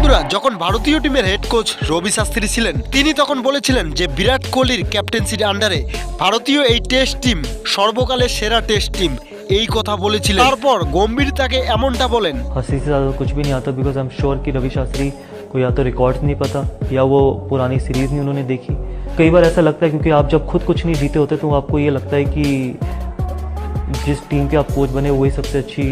বন্ধুরা, যখন ভারতীয় টিমের হেড কোচ রবি শাস্ত্রী ছিলেন, তিনি তখন বলেছিলেন যে বিরাট কোহলির ক্যাপ্টেন্সির আন্ডারে ভারতীয় এই টেস্ট টিম সর্বকালের সেরা টেস্ট টিম, এই কথা বলেছিলেন। তারপর গম্ভীর তাকে এমনটা বলেন, हंसी से ज़्यादा कुछ भी नहीं आता बिकॉज आई एम श्योर कि रवि शास्त्री को या तो रिकॉर्ड्स नहीं पता या वो पुरानी सीरीज़ नहीं उन्होंने देखी। कई बार ऐसा लगता है क्योंकि आप जब खुद कुछ नहीं जीते होते तो आपको ये लगता है कि जिस टीम के आप कोच बने वही सबसे अच्छी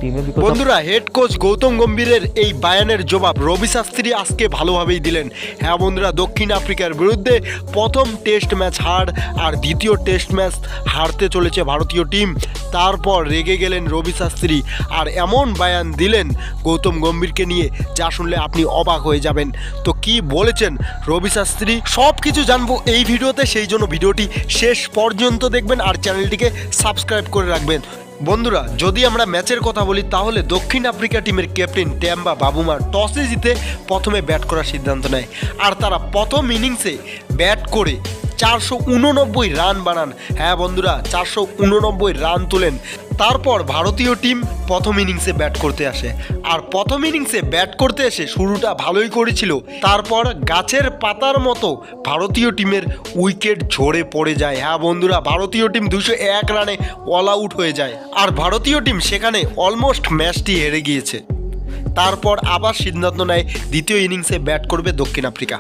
टीम है। बिकॉज বন্ধুরা, হেড কোচ গৌতম গম্ভীরের এই বায়ানের জবাব রবি শাস্ত্রী আজকে ভালোভাবেই দিলেন। হ্যাঁ বন্ধুরা, দক্ষিণ আফ্রিকার বিরুদ্ধে প্রথম টেস্ট ম্যাচ হার আর দ্বিতীয় টেস্ট ম্যাচ হারতে চলেছে ভারতীয় টিম। তারপর রেগে গেলেন রবি শাস্ত্রী আর এমন বায়ান দিলেন গৌতম গম্ভীরকে নিয়ে, যা শুনলে আপনি অবাক হয়ে যাবেন। তো কি বলেছেন রবি শাস্ত্রী সব কিছু জানবো এই ভিডিওতে, সেই জন্য ভিডিওটি শেষ পর্যন্ত দেখবেন আর চ্যানেলটিকে সাবস্ক্রাইব করে রাখবেন। বন্ধুরা, যদি আমরা ম্যাচের কথা বলি তাহলে দক্ষিণ আফ্রিকা টিমের ক্যাপ্টেন টেম্বা বাবুমা টসে জিতে প্রথমে ব্যাট করার সিদ্ধান্ত নেয় আর তারা প্রথম ইনিংসে ব্যাট করে 489 রান বানান। হ্যাঁ বন্ধুরা, 489 রান তোলেন। তারপর ভারতীয় টিম প্রথম ইনিংসে ব্যাট করতে আসে আর প্রথম ইনিংসে ব্যাট করতে এসে শুরুটা ভালোই করেছিল। তারপর গাছের পাতার মতো ভারতীয় টিমের উইকেট ঝরে পড়ে যায়। হ্যাঁ বন্ধুরা, ভারতীয় টিম 201 রানে অল আউট হয়ে যায় আর ভারতীয় টিম সেখানে অলমোস্ট ম্যাচটি হেরে গিয়েছে। তারপর আবার সিদ্ধান্ত নেয় দ্বিতীয় ইনিংসে ব্যাট করবে দক্ষিণ আফ্রিকা।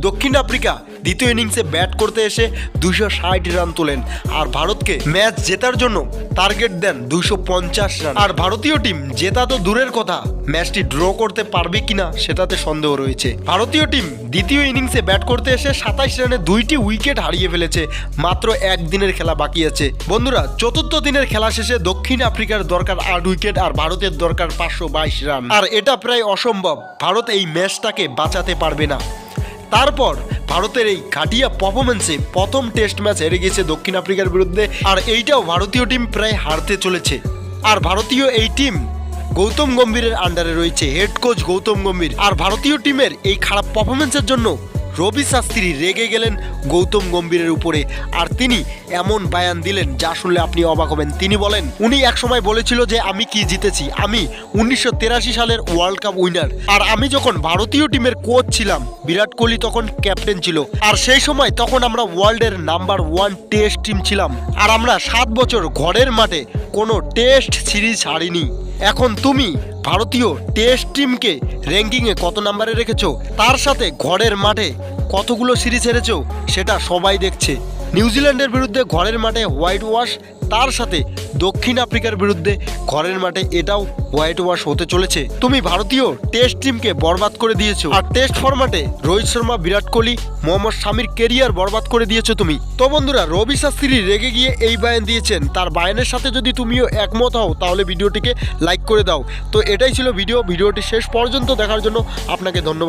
দক্ষিণ আফ্রিকা দ্বিতীয় ইনিংসে ব্যাট করতে এসে 260 রান তোলেন আর ভারতকে ম্যাচ জেতার জন্য টার্গেট দেন 250 রান। আর ভারতীয় টিম জেতা তো দূরের কথা, ম্যাচটি ড্র করতে পারবে কিনা সেটাতে সন্দেহ রয়েছে। ভারতীয় টিম দ্বিতীয় ইনিংসে ব্যাট করতে এসে 27 রানে 2টি উইকেট হারিয়ে ফেলেছে। মাত্র একদিনের খেলা বাকি আছে। বন্ধুরা, চতুর্থ দিনের খেলা শেষে দক্ষিণ আফ্রিকার দরকার 8 উইকেট আর ভারতের দরকার 522 রান। আর এটা প্রায় অসম্ভব, ভারত এই ম্যাচটাকে বাঁচাতে পারবে না। তারপর ভারতের এই ঘাটিয়া পারফরমেন্সে প্রথম টেস্ট ম্যাচ হেরে গেছে দক্ষিণ আফ্রিকার বিরুদ্ধে আর এইটাও ভারতীয় টিম প্রায় হারতে চলেছে। আর ভারতীয় এই টিম গৌতম গম্ভীরের আন্ডারে রয়েছে, হেড কোচ গৌতম গম্ভীর। আর ভারতীয় টিমের এই খারাপ পারফরমেন্সের জন্য রবি শাস্ত্রী রেগে গেলেন গৌতম গম্ভীরের উপরে আর তিনি এমন বায়ান দিলেন যা শুনলে আপনি অবাক হবেন। তিনি বলেন, উনি একসময় বলেছিল যে আমি কি জিতেছি, আমি 1983 সালের ওয়ার্ল্ড কাপ উইনার আর আমি যখন ভারতীয় টিমের কোচ ছিলাম, বিরাট কোহলি তখন ক্যাপ্টেন ছিল আর সেই সময় তখন আমরা ওয়ার্ল্ডের নাম্বার 1 টেস্ট টিম ছিলাম আর আমরা 7 বছর ঘরের মাঠে কোনো টেস্ট সিরিজ হারিনি। এখন তুমি ভারতীয় টেস্ট টিমকে র্যাঙ্কিংয়ে কত নম্বরে রেখেছো, তার সাথে ঘরের মাঠে কতগুলো সিরিজ হেরেছো সেটা সবাই দেখছে। নিউজিল্যান্ডের বিরুদ্ধে ঘরের মাঠে হোয়াইট ওয়াশ, তার সাথে দক্ষিণ আফ্রিকার বিরুদ্ধে ঘরের মাঠে এটাও হোয়াইট ওয়াশ হতে চলেছে। তুমি ভারতীয় টেস্ট টিমকে বরবাদ করে দিয়েছো আর টেস্ট ফরম্যাটে রোহিত শর্মা, বিরাট কোহলি, মোহাম্মদ শামির কেরিয়ার বরবাদ করে দিয়েছো তুমি। তো বন্ধুরা, রবি শাস্ত্রী রেগে গিয়ে এই বায়ান দিয়েছেন। তার বায়ানের সাথে যদি তুমিও একমত হও তাহলে ভিডিওটিকে লাইক করে দাও। তো এটাই ছিল ভিডিওটি শেষ পর্যন্ত দেখার জন্য আপনাকে ধন্যবাদ।